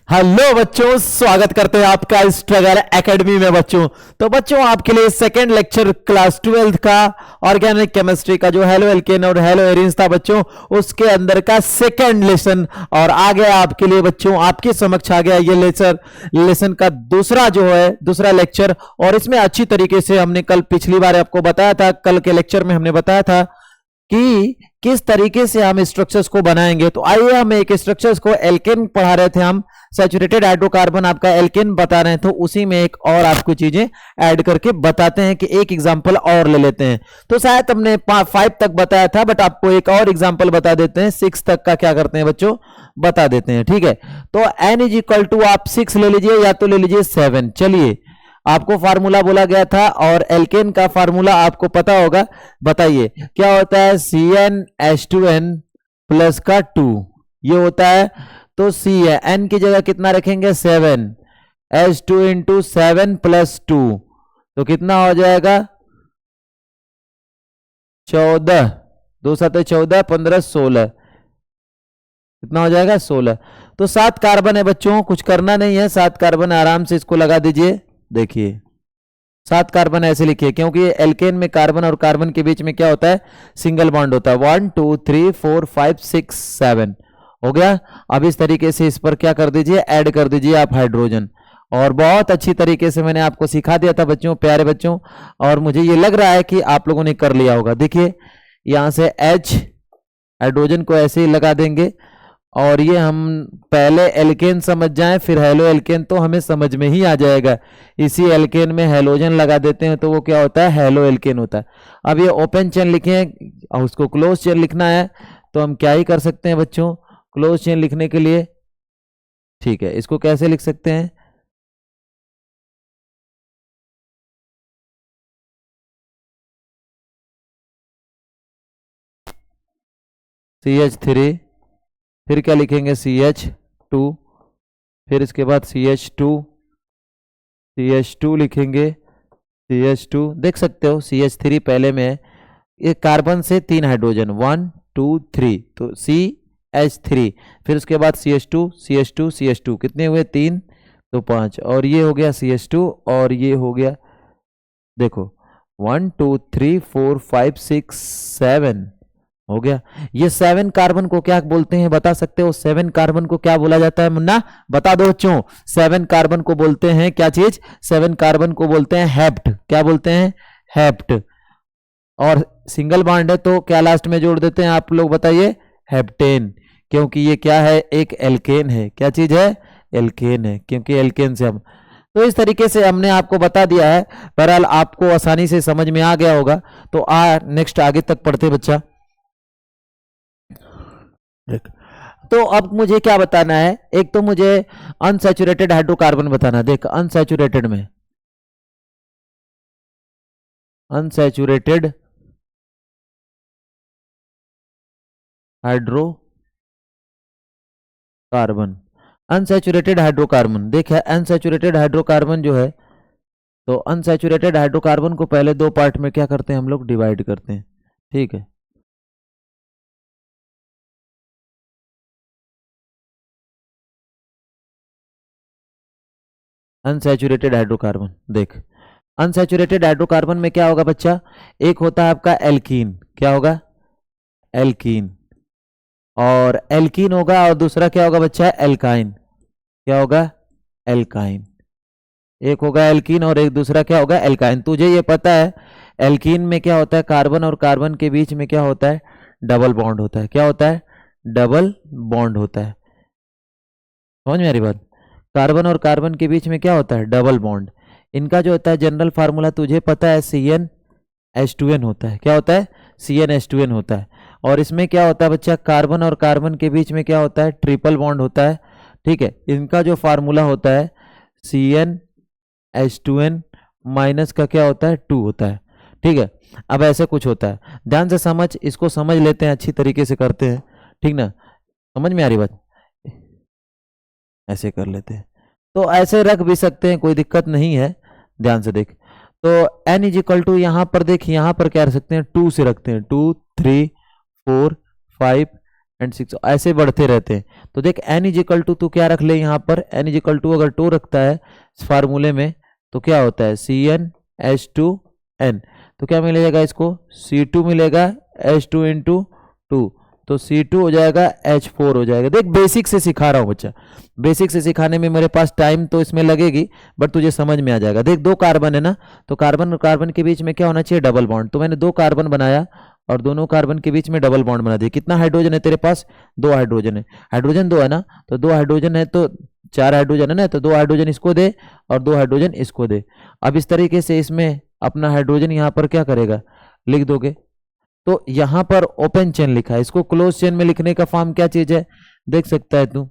Hello बच्चों, स्वागत करते हैं आपका स्ट्रगल एकेडमी में। बच्चों तो बच्चों आपके लिए सेकेंड लेक्चर क्लास 12 का ऑर्गेनिक केमिस्ट्री का जो हेलो एल्केन और हेलो एरिन्स था बच्चों, उसके अंदर का सेकेंड लेसन और आ गया आपके लिए बच्चों। आपके समक्ष आ गया ये लेसन का दूसरा लेक्चर। और इसमें अच्छी तरीके से हमने कल पिछली बार आपको बताया था, कल के लेक्चर में हमने बताया था कि किस तरीके से हम स्ट्रक्चर्स को बनाएंगे। तो आइए हम एक स्ट्रक्चर्स को एल्केन पढ़ा रहे थे, हम सैचुरेटेड हाइड्रोकार्बन आपका एल्केन बता रहे हैं, तो उसी में एक और आपको चीजें ऐड करके बताते हैं कि एक एग्जांपल और ले लेते हैं। तो शायद हमने 5 तक बताया था, बट आपको एक और एग्जांपल बता देते हैं। 6 तक का क्या करते हैं बच्चों, बता देते हैं। ठीक है, तो n इज इक्वल टू आप 6 ले लीजिए या तो ले लीजिए 7। चलिए, आपको फार्मूला बोला गया था और एल्केन का फार्मूला आपको पता होगा। बताइए क्या होता है, CnH2n प्लस का 2 ये होता है। तो C है, n की जगह कितना रखेंगे 7, H2 इंटू 7 प्लस 2 तो कितना हो जाएगा 14, 2 7 14 15 16, कितना हो जाएगा 16। तो 7 कार्बन है बच्चों, कुछ करना नहीं है, 7 कार्बन आराम से इसको लगा दीजिए। देखिए 7 कार्बन ऐसे लिखिए, क्योंकि एल्केन में कार्बन और कार्बन के बीच में क्या होता है, सिंगल बॉन्ड होता है। 1 2 3 4 5 6 7 हो गया। अब इस तरीके से इस पर क्या कर दीजिए, ऐड कर दीजिए आप हाइड्रोजन। और बहुत अच्छी तरीके से मैंने आपको सिखा दिया था बच्चों, प्यारे बच्चों, और मुझे ये लग रहा है कि आप लोगों ने कर लिया होगा। देखिए यहां से H हाइड्रोजन को ऐसे ही लगा देंगे, और ये हम पहले एल्केन समझ जाएं फिर हेलो एल्केन, तो हमें समझ में ही आ जाएगा। इसी एल्केन में हेलोजन लगा देते हैं तो वो क्या होता है, हेलो एल्केन होता है। अब ये ओपन चेन लिखे और उसको क्लोज चेन लिखना है, तो हम क्या ही कर सकते हैं बच्चों, क्लोज चेन लिखने के लिए। ठीक है, इसको कैसे लिख सकते हैं, CH3, फिर क्या लिखेंगे CH2, फिर इसके बाद CH2 लिखेंगे, CH2 देख सकते हो, CH3 पहले में है। ये कार्बन से 3 हाइड्रोजन 1 2 3 तो CH3, फिर उसके बाद CH2 कितने हुए 3 तो 5, और ये हो गया CH2, और ये हो गया देखो 1 2 3 4 5 6 7 हो गया। ये 7 कार्बन को क्या बोलते हैं बता सकते हो, 7 कार्बन को क्या बोला जाता है मुन्ना, बता दो बच्चों। 7 कार्बन को बोलते हैं क्या चीज, 7 कार्बन को बोलते हैं हेप्ट। क्या बोलते हैं, हेप्ट। और सिंगल बॉन्ड है तो क्या लास्ट में जोड़ देते हैं आप लोग, बताइए, हेप्टेन। क्योंकि ये क्या है, एक एल्केन है। क्या चीज है, एल्केन है, क्योंकि एल्केन से हम, तो इस तरीके से हमने आपको बता दिया है। बहरहाल आपको आसानी से समझ में आ गया होगा। तो नेक्स्ट आगे तक पढ़ते बच्चा। तो अब मुझे क्या बताना है, एक तो मुझे अनसैचुरेटेड हाइड्रोकार्बन बताना। देख अनसैचुरेटेड में, अनसैचुरेटेड हाइड्रोकार्बन, अनसैचुरेटेड हाइड्रोकार्बन देख है, अनसैचुरेटेड हाइड्रोकार्बन जो है, तो अनसैचुरेटेड हाइड्रोकार्बन को पहले 2 पार्ट में क्या करते हैं हम लोग, डिवाइड करते हैं। ठीक है, अनसैचुरेटेड हाइड्रोकार्बन देख, अनसैचुरेटेड हाइड्रोकार्बन में क्या होगा बच्चा, एक होता है आपका एल्कीन। क्या होगा, एल्कीन। और एल्कीन होगा, और दूसरा क्या होगा बच्चा, एल्काइन। क्या होगा, एल्काइन। एक होगा एल्कीन और एक दूसरा क्या होगा, एल्काइन। तुझे ये पता है एल्कीन में क्या होता है, कार्बन और कार्बन के बीच में क्या होता है, डबल बॉन्ड होता है। क्या होता है, डबल बॉन्ड होता है। समझ में आ रही बात, कार्बन और कार्बन के बीच में क्या होता है, डबल बॉन्ड। इनका जो होता है जनरल फार्मूला तुझे पता है, CnH2n होता है। क्या होता है, CnH2n होता है। और इसमें क्या होता है बच्चा, कार्बन और कार्बन के बीच में क्या होता है, ट्रिपल बॉन्ड होता है। ठीक है, इनका जो फार्मूला होता है CnH2n माइनस का क्या होता है, 2 होता है। ठीक है, अब ऐसे कुछ होता है, ध्यान से समझ, इसको समझ लेते हैं, अच्छी तरीके से करते हैं। ठीक ना, समझ में आ रही बात, ऐसे कर लेते हैं। तो ऐसे रख भी सकते हैं, कोई दिक्कत नहीं है, ध्यान से देख। तो n इज इक्वल टू, यहां पर देख, यहां पर क्या रख सकते हैं, 2 से रखते हैं, 2 3 4 5 एंड 6 ऐसे बढ़ते रहते हैं। तो देख n इज इक्वल टू, तू क्या रख ले यहाँ पर, n इज इक्वल टू अगर 2 रखता है इस फार्मूले में तो क्या होता है CnH2n। तो क्या मिलेगा इसको, C2 मिलेगा H2 इंटू 2, तो C2 हो जाएगा H4 हो जाएगा। देख बेसिक से सिखा रहा हूँ बच्चा, बेसिक से सिखाने में मेरे पास टाइम तो इसमें लगेगी बट तुझे समझ में आ जाएगा। देख 2 कार्बन है ना, तो कार्बन और कार्बन के बीच में क्या होना चाहिए, डबल बॉन्ड। तो मैंने 2 कार्बन बनाया और दोनों कार्बन के बीच में डबल बॉन्ड बना दिया। कितना हाइड्रोजन है तेरे पास, 2 हाइड्रोजन है, हाइड्रोजन 2 है ना, तो 2 हाइड्रोजन है तो 4 हाइड्रोजन है ना, तो 2 हाइड्रोजन इसको दे और 2 हाइड्रोजन इसको दे। अब इस तरीके से इसमें अपना हाइड्रोजन यहाँ पर क्या करेगा, लिख दोगे। तो यहां पर ओपन चेन लिखा है, इसको क्लोज चेन में लिखने का फॉर्म क्या चीज है, देख सकता है तू,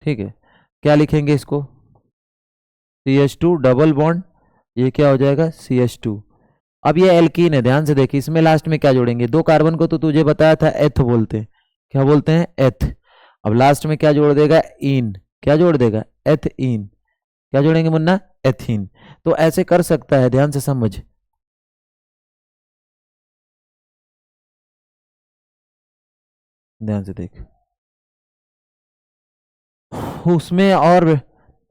ठीक है। क्या लिखेंगे इसको, CH2 डबल बॉन्ड, ये क्या हो जाएगा CH2। अब ये एल्कीन है, ध्यान से देखिए, इसमें लास्ट में क्या जोड़ेंगे, 2 कार्बन को तो तुझे बताया था एथ बोलते हैं, क्या बोलते हैं, एथ। अब लास्ट में क्या जोड़ देगा, इन, क्या जोड़ देगा, एथ इन। क्या जोड़ेंगे मुन्ना, एथीन। तो ऐसे कर सकता है, ध्यान से समझ, ध्यान से देख उसमें। और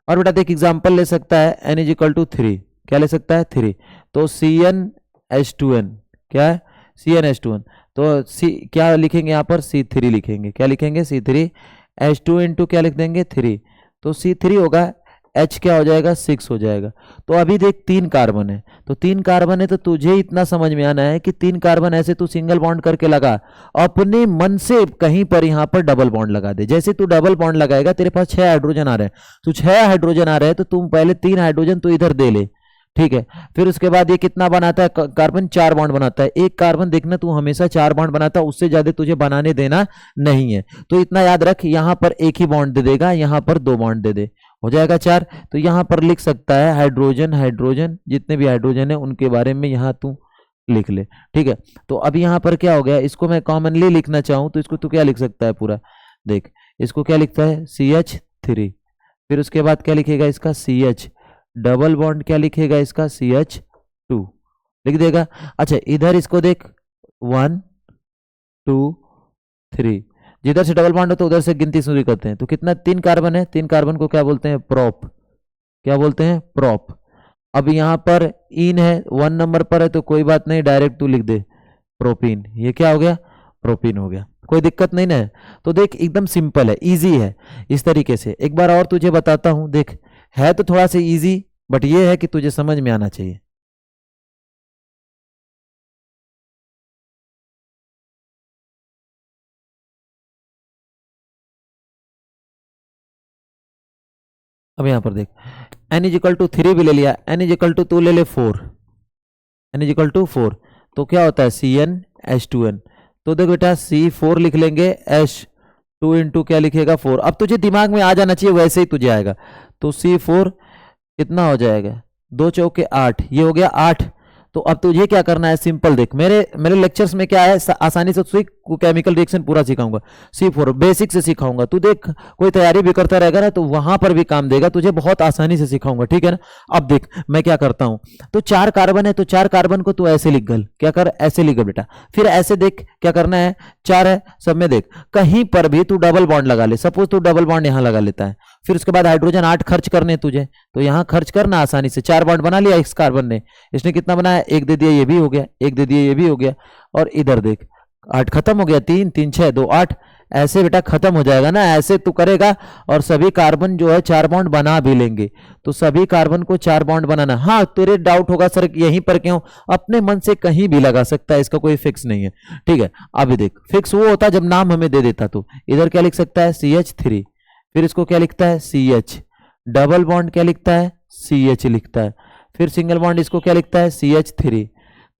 बेटा देख एग्जांपल ले सकता है, n इज इक्वल टू 3, क्या ले सकता है 3, तो CnH2n, क्या है CnH2n, तो क्या लिखेंगे यहाँ पर C3 लिखेंगे, क्या लिखेंगे C3, H2 इंटू क्या लिख देंगे 3, तो C3 होगा, H क्या हो जाएगा 6 हो जाएगा। तो अभी देख 3 कार्बन है, तो 3 कार्बन है तो तुझे इतना समझ में आना है कि 3 कार्बन ऐसे तू सिंगल बॉन्ड करके लगा, अपने मन से कहीं पर यहाँ पर डबल बॉन्ड लगा दे। जैसे तू डबल बॉन्ड लगाएगा, तेरे पास 6 हाइड्रोजन आ रहे हैं, तो 6 हाइड्रोजन आ रहे हैं तो तुम पहले 3 हाइड्रोजन तो इधर दे ले, ठीक है। फिर उसके बाद ये कितना बनाता है, कार्बन 4 बॉन्ड बनाता है। एक कार्बन देखना तू हमेशा 4 बॉन्ड बनाता है, उससे ज्यादा तुझे बनाने देना नहीं है। तो इतना याद रख, यहां पर एक ही बॉन्ड दे देगा, यहां पर 2 बॉन्ड दे दे, हो जाएगा 4। तो यहां पर लिख सकता है हाइड्रोजन, हाइड्रोजन जितने भी हाइड्रोजन है उनके बारे में यहां तू लिख ले, ठीक है। तो अब यहां पर क्या हो गया, इसको मैं कॉमनली लिखना चाहूं तो इसको तू क्या लिख सकता है पूरा, देख इसको क्या लिखता है CH3, फिर उसके बाद क्या लिखेगा इसका CH डबल बॉन्ड, क्या लिखेगा इसका CH2 लिख देगा। अच्छा इधर इसको देख 1 2 3, जिधर से डबल बॉन्ड हो तो उधर से गिनती शुरू करते हैं। तो कितना, 3 कार्बन है, 3 कार्बन को क्या बोलते हैं, प्रोप, क्या बोलते हैं, प्रोप। अब यहां पर इन है, 1 नंबर पर है तो कोई बात नहीं, डायरेक्ट तू लिख दे प्रोपीन, ये क्या हो गया, प्रोपीन हो गया, कोई दिक्कत नहीं ना है। तो देख एकदम सिंपल है, इजी है। इस तरीके से एक बार और तुझे बताता हूं, देख है तो थोड़ा सा इजी बट ये है कि तुझे समझ में आना चाहिए। अब यहां पर देख n इज इक्वल टू 3 भी ले लिया, n इज इक्वल टू तू ले ले 4, n इज इक्वल टू 4, तो क्या होता है CnH2n। तो देख बेटा C4 लिख लेंगे, H2 इंटू क्या लिखेगा 4। अब तुझे दिमाग में आ जाना चाहिए, वैसे ही तुझे आएगा। तो C4 कितना हो जाएगा, 2 चौके 8, ये हो गया 8। तो अब तुझे क्या करना है, सिंपल देख, मेरे मेरे लेक्चर्स में क्या है, आसानी से तुझे केमिकल रिएक्शन पूरा सिखाऊंगा, C4 बेसिक से सिखाऊंगा। तू देख कोई तैयारी भी करता रहेगा ना तो वहां पर भी काम देगा तुझे, बहुत आसानी से सिखाऊंगा, ठीक है ना। अब देख मैं क्या करता हूं, तो 4 कार्बन है तो 4 कार्बन को तू ऐसे लिख गल, क्या कर, ऐसे लिख बेटा। फिर ऐसे देख क्या करना है, 4 है सब में, देख कहीं पर भी तू डबल बॉन्ड लगा ले, सपोज तू डबल बॉन्ड यहां लगा लेता है, फिर उसके बाद हाइड्रोजन 8 खर्च करने तुझे, तो यहां खर्च करना आसानी से, 4 बॉन्ड बना लिया इस कार्बन ने, इसने कितना बनाया, 1 दे दिया, ये भी हो गया, 1 दे दिया, ये भी हो गया। और इधर देख 8 खत्म हो गया, 3 3 6 2 8, ऐसे बेटा खत्म हो जाएगा ना, ऐसे तू करेगा और सभी कार्बन जो है 4 बॉन्ड बना भी लेंगे। तो सभी कार्बन को 4 बॉन्ड बनाना। हाँ तेरे डाउट होगा सर यहीं पर क्यों, अपने मन से कहीं भी लगा सकता है, इसका कोई फिक्स नहीं है, ठीक है। अभी देख फिक्स वो होता जब नाम हमें दे देता, तो इधर क्या लिख सकता है CH3, फिर इसको क्या लिखता है CH डबल बॉन्ड, क्या लिखता है CH लिखता है, फिर सिंगल बॉन्ड इसको क्या लिखता है CH3।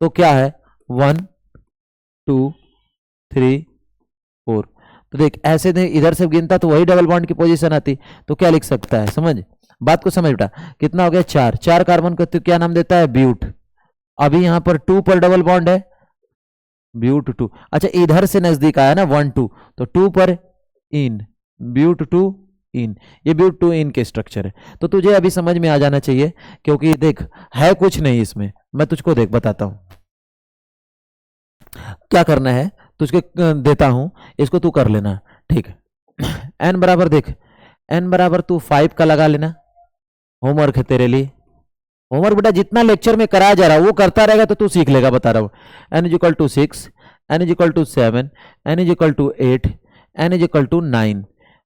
तो क्या है 1 2 3 4, तो देख ऐसे नहीं, इधर से गिनता तो वही डबल बॉन्ड की पोजीशन आती। तो क्या लिख सकता है, समझ बात को, समझ बेटा, कितना हो गया 4, 4 कार्बन को तो क्या नाम देता है ब्यूट। अभी यहां पर 2 पर डबल बॉन्ड है, ब्यूट 2। अच्छा इधर से नजदीक आया ना 1 2, तो 2 पर इन, ब्यूट 2 इन, ये ब्यूट 2 इन के स्ट्रक्चर है। तो तुझे अभी समझ में आ जाना चाहिए, क्योंकि देख है कुछ नहीं इसमें, मैं तुझको देख बताता हूं क्या करना है। तुझको देता हूं, इसको तू कर लेना, ठीक है। एन बराबर देख, एन बराबर तू 5 का लगा लेना, होमवर्क है तेरे लिए। होमवर्क बेटा जितना लेक्चर में कराया जा रहा है वो करता रहेगा तो तू सीख लेगा, बता रहा हूँ। N is equal to 6, n is equal to 7, n is equal to 8, n is equal to 9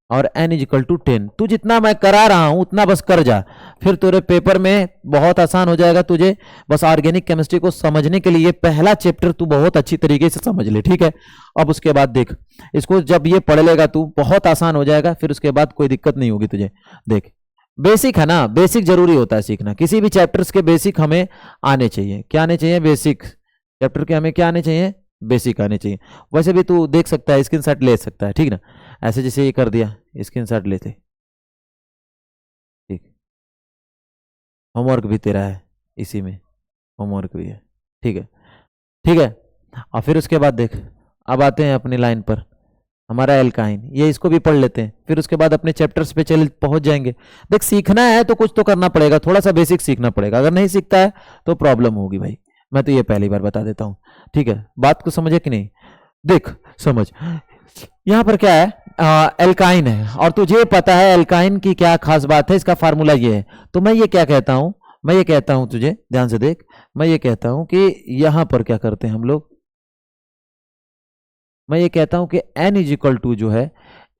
और एन इज इक्वल टू 10। तू जितना मैं करा रहा हूं उतना बस कर जा, फिर तेरे पेपर में बहुत आसान हो जाएगा। तुझे बस ऑर्गेनिक केमिस्ट्री को समझने के लिए पहला चैप्टर तू बहुत अच्छी तरीके से समझ ले, ठीक है। अब उसके बाद देख, इसको जब ये पढ़ लेगा तू बहुत आसान हो जाएगा, फिर उसके बाद कोई दिक्कत नहीं होगी तुझे। देख बेसिक है ना, बेसिक जरूरी होता है सीखना, किसी भी चैप्टर्स के बेसिक हमें आने चाहिए। क्या आने चाहिए? बेसिक। चैप्टर के हमें क्या आने चाहिए? बेसिक आने चाहिए। वैसे भी तू देख सकता है, स्क्रीनशॉट ले सकता है, ठीक ना। ऐसे जैसे ये कर दिया, स्क्रीनशॉट लेते, ठीक। होमवर्क भी तेरा है इसी में, होमवर्क भी है, ठीक है, ठीक है। और फिर उसके बाद देख, अब आते हैं अपनी लाइन पर, हमारा एल्काइन, ये इसको भी पढ़ लेते हैं, फिर उसके बाद अपने चैप्टर्स पे चल पहुंच जाएंगे। देख सीखना है तो कुछ तो करना पड़ेगा, थोड़ा सा बेसिक सीखना पड़ेगा, अगर नहीं सीखता है तो प्रॉब्लम होगी भाई, मैं तो ये पहली बार बता देता हूँ, ठीक है। बात को समझे कि नहीं? देख समझ, यहां पर क्या है, एल्काइन है, और तुझे पता है एल्काइन की क्या खास बात है, इसका फार्मूला ये है। तो मैं ये क्या कहता हूं, मैं ये कहता हूं, तुझे ध्यान से देख, मैं ये कहता हूं कि यहां पर क्या करते हैं हम लोग, मैं ये कहता हूं कि n इज इक्वल टू जो है,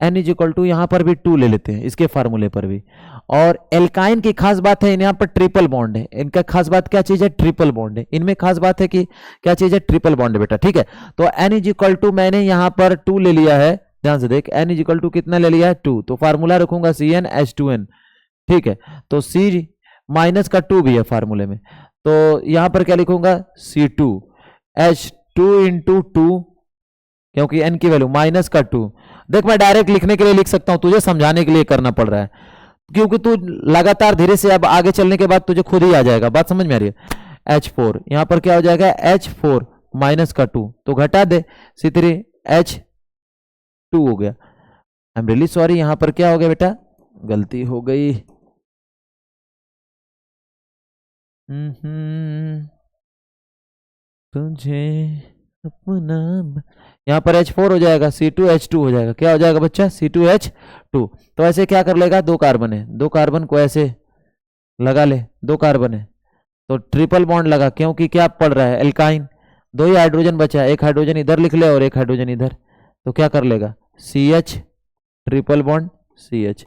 n इज इक्वल टू यहां पर भी 2 ले लेते हैं इसके फार्मूले पर भी। और एल्काइन की खास बात है, यहाँ पर ट्रिपल बॉन्ड है, इनका खास बात क्या चीज है? ट्रिपल बॉन्ड है। इनमें खास बात है कि क्या चीज है? ट्रिपल बॉन्ड है बेटा, ठीक है। तो n इज इक्वल टू मैंने यहाँ पर 2 ले लिया है, ध्यान से देख, n इज इक्वल टू कितना ले लिया है? 2। तो फार्मूला रखूंगा CnH2n, ठीक है। तो C माइनस का 2 भी है फार्मूले में, तो यहां पर क्या लिखूंगा? C2H2 इंटू 2, क्योंकि n की वैल्यू माइनस का 2। देख मैं डायरेक्ट लिखने के लिए लिख सकता हूं, तुझे समझाने के लिए करना पड़ रहा है, क्योंकि तू लगातार धीरे से अब आगे चलने के बाद तुझे खुद ही आ जाएगा, बात समझ में आ रही है। H4 यहां पर क्या हो जाएगा? H4 माइनस का 2, तो घटा दे, C3H2 हो गया। आई एम रियली सॉरी, यहां पर क्या हो गया बेटा? गलती हो गई। तुझे अपना, यहां पर H4 हो जाएगा, C2H2 हो जाएगा। क्या हो जाएगा बच्चा? C2H2। तो ऐसे क्या कर लेगा? 2 कार्बन है, 2 कार्बन को ऐसे लगा ले, 2 कार्बन है तो ट्रिपल बॉन्ड लगा, क्योंकि क्या पड़ रहा है? एल्काइन। 2 ही हाइड्रोजन बचा है, एक हाइड्रोजन इधर लिख ले और एक हाइड्रोजन इधर, तो क्या कर लेगा? CH, triple bond CH।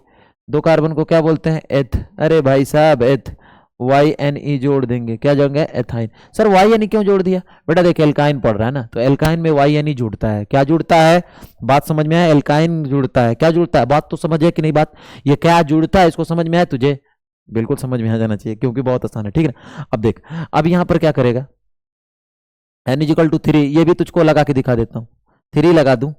2 carbon को क्या बोलते हैं? एथ। अरे भाई साहब एथ, YNE जोड़ देंगे, क्या जोड़ेंगे? एथाइन। सर YNE क्यों जोड़ दिया? बेटा देख एल्काइन पढ़ रहा है ना, तो एल्काइन में YNE जुड़ता है। क्या जुड़ता है? बात समझ में आया? एल्काइन जुड़ता है। क्या जुड़ता है? बात तो समझ है कि नहीं? बात ये क्या जुड़ता है, इसको समझ में आया तुझे? बिल्कुल समझ में आ जाना चाहिए, क्योंकि बहुत आसान है, ठीक है ना। अब देख, अब यहां पर क्या करेगा? n इज इक्वल टू 3, ये भी तुझको लगा के दिखा देता हूं, 3 लगा दूं,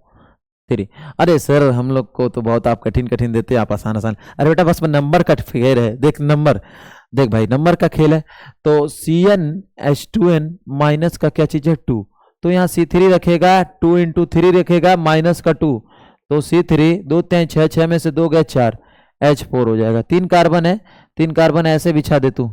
3। अरे सर हम लोग को तो बहुत आप कठिन कठिन देते हैं, आप आसान आसान। अरे बेटा बस नंबर का खेल है, देख नंबर, देख भाई नंबर का खेल है। तो CnH2n माइनस का क्या चीज है? 2, तो यहाँ C3 रखेगा, 2 इंटू 3 रखेगा माइनस का 2, तो C3 2 3 6, 6 में से 2 गए 4, H4 हो जाएगा। 3 कार्बन है, 3 कार्बन ऐसे बिछा दे तू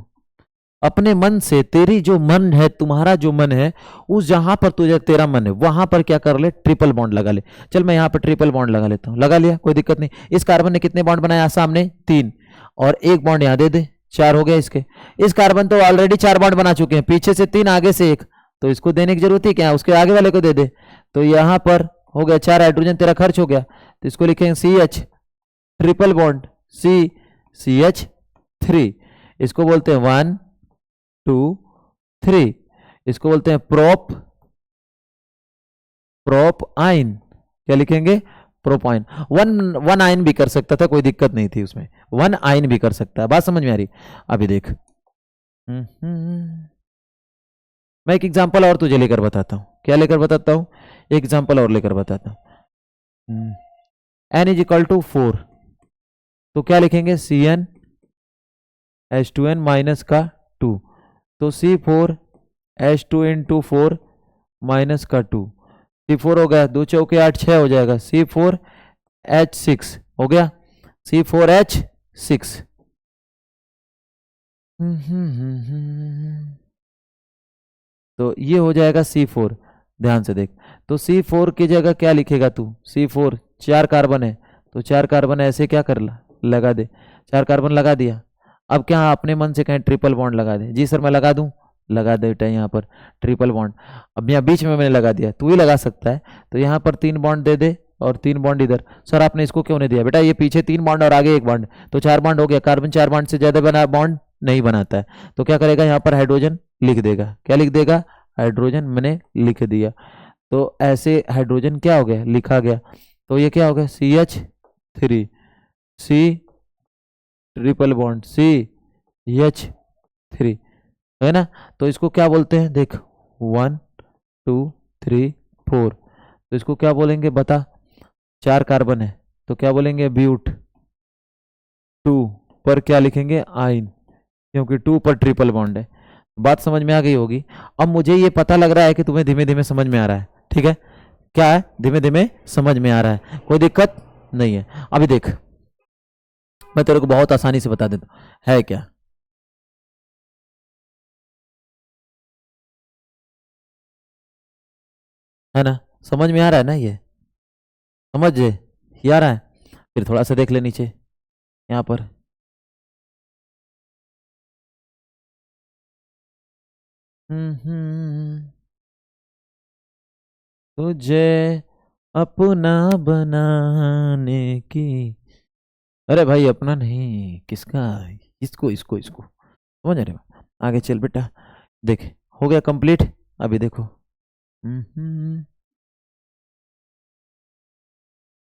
अपने मन से, तेरी जो मन है, तुम्हारा जो मन है, उस जहां पर तुझे तेरा मन है वहां पर क्या कर ले? ट्रिपल बॉन्ड लगा ले। चल मैं यहां पर ट्रिपल बॉन्ड लगा लेता हूं, लगा लिया, कोई दिक्कत नहीं। इस कार्बन ने कितने बॉन्ड बनाया? सामने 3, और एक बॉन्ड यहां दे दे, 4 हो गया इसके। इस कार्बन तो ऑलरेडी 4 बॉन्ड बना चुके हैं, पीछे से 3 आगे से 1, तो इसको देने की जरूरत ही क्या? उसके आगे वाले को दे दे। तो यहां पर हो गया 4 हाइड्रोजन तेरा खर्च हो गया, तो इसको लिखेंगे CH, ट्रिपल बॉन्ड CH3, इसको बोलते हैं 1 2 3, इसको बोलते हैं प्रोप आइन। क्या लिखेंगे? प्रोपाइन। वन आइन भी कर सकता था, कोई दिक्कत नहीं थी उसमें, 1 आइन भी कर सकता है, बात समझ में आ रही? अभी देख मैं एक एग्जांपल और तुझे लेकर बताता हूं। क्या लेकर बताता हूं? एक एग्जांपल और लेकर बताता हूं। n इज इक्वल टू 4, तो क्या लिखेंगे? CnH2n माइनस का 2, तो C4H2 इंटू 4 माइनस का 2, C4 हो गया, 2 चौके 8, 6 हो जाएगा, C4H6 हो गया, C4H6। तो ये हो जाएगा C4, ध्यान से देख। तो C4 की जगह क्या लिखेगा तू? C4 4 कार्बन है, तो 4 कार्बन ऐसे क्या कर लगा दे, 4 कार्बन लगा दिया। अब क्या अपने मन से कहें ट्रिपल बॉन्ड लगा दे? जी सर मैं लगा दूं, लगा दे बेटा यहाँ पर ट्रिपल बॉन्ड। अब यहाँ बीच में मैंने लगा दिया, तू ही लगा सकता है। तो यहाँ पर 3 बॉन्ड दे दे और 3 बॉन्ड इधर। सर आपने इसको क्यों नहीं दिया? बेटा ये पीछे 3 बॉन्ड और आगे 1 बॉन्ड, तो 4 बॉन्ड हो गया। कार्बन 4 बॉन्ड से ज्यादा बना बॉन्ड नहीं बनाता है, तो क्या करेगा यहाँ पर हाइड्रोजन लिख देगा। क्या लिख देगा? हाइड्रोजन मैंने लिख दिया। तो ऐसे हाइड्रोजन क्या हो गया? लिखा गया। तो ये क्या हो गया? CH3, C triple bond CH3, है ना। तो इसको क्या बोलते हैं? देख 1 2 3 4, तो इसको क्या बोलेंगे बता? 4 कार्बन है तो क्या बोलेंगे? ब्यूट। 2 पर क्या लिखेंगे? आइन, क्योंकि 2 पर ट्रिपल बॉन्ड है। बात समझ में आ गई होगी। अब मुझे ये पता लग रहा है कि तुम्हें धीमे धीमे समझ में आ रहा है, ठीक है? क्या है? धीमे धीमे समझ में आ रहा है, कोई दिक्कत नहीं है। अभी देख मैं तेरे को बहुत आसानी से बता देता हूं है क्या। है ना? समझ में आ रहा है ना? ये समझ ये आ रहा है? फिर थोड़ा सा देख ले नीचे यहाँ पर। तुझे अपना बनाने की। अरे भाई अपना नहीं, किसका? इसको इसको इसको समझ रहे हो? आगे चल बेटा, देख हो गया कंप्लीट। अभी देखो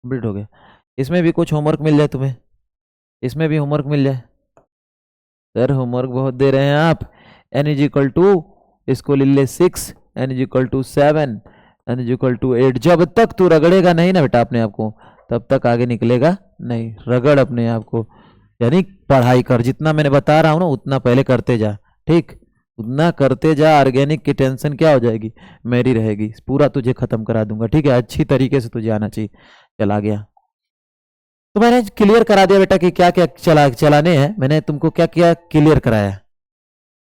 कंप्लीट हो गया। इसमें भी कुछ होमवर्क मिल जाए तुम्हें, इसमें भी होमवर्क मिल जाए। सर होमवर्क बहुत दे रहे हैं आप। एन इज इक्वल टू, इसको ले ले 6, n is equal to 7, n is equal to 8। जब तक तू रगड़ेगा नहीं ना बेटा अपने आप को, तब तक आगे निकलेगा नहीं। रगड़ अपने आप को, यानी पढ़ाई कर। जितना मैंने बता रहा हूँ ना उतना पहले करते जा, ठीक? उतना करते जा। ऑर्गेनिक की टेंशन क्या हो जाएगी? मेरी रहेगी। पूरा तुझे खत्म करा दूंगा, ठीक है? अच्छी तरीके से तुझे आना चाहिए। चला गया। तो मैंने क्लियर करा दिया बेटा कि क्या क्या चलाने हैं। मैंने तुमको क्या क्या क्लियर कराया,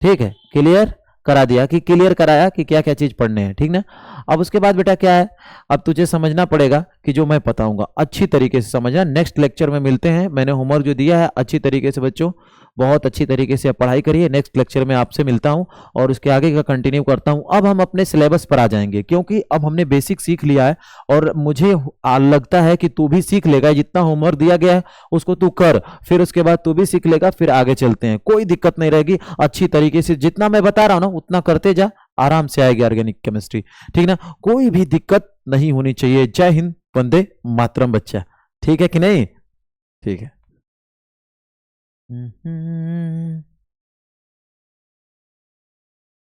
ठीक है? क्लियर करा दिया कि क्लियर कराया कि क्या क्या चीज पढ़ने हैं, ठीक ना? अब उसके बाद बेटा क्या है? अब तुझे समझना पड़ेगा कि जो मैं बताऊंगा अच्छी तरीके से समझना। नेक्स्ट लेक्चर में मिलते हैं। मैंने होमवर्क जो दिया है अच्छी तरीके से बच्चों, बहुत अच्छी तरीके से पढ़ाई करिए। नेक्स्ट लेक्चर में आपसे मिलता हूं और उसके आगे का कंटिन्यू करता हूं। अब हम अपने सिलेबस पर आ जाएंगे, क्योंकि अब हमने बेसिक सीख लिया है और मुझे लगता है कि तू भी सीख लेगा। जितना होमवर्क दिया गया है उसको तू कर, फिर उसके बाद तू भी सीख लेगा, फिर आगे चलते हैं। कोई दिक्कत नहीं रहेगी। अच्छी तरीके से जितना मैं बता रहा हूं ना उतना करते जा, आराम से आएगी ऑर्गेनिक केमिस्ट्री, ठीक ना? कोई भी दिक्कत नहीं होनी चाहिए। जय हिंद, वंदे मातरम बच्चा, ठीक है कि नहीं? ठीक है।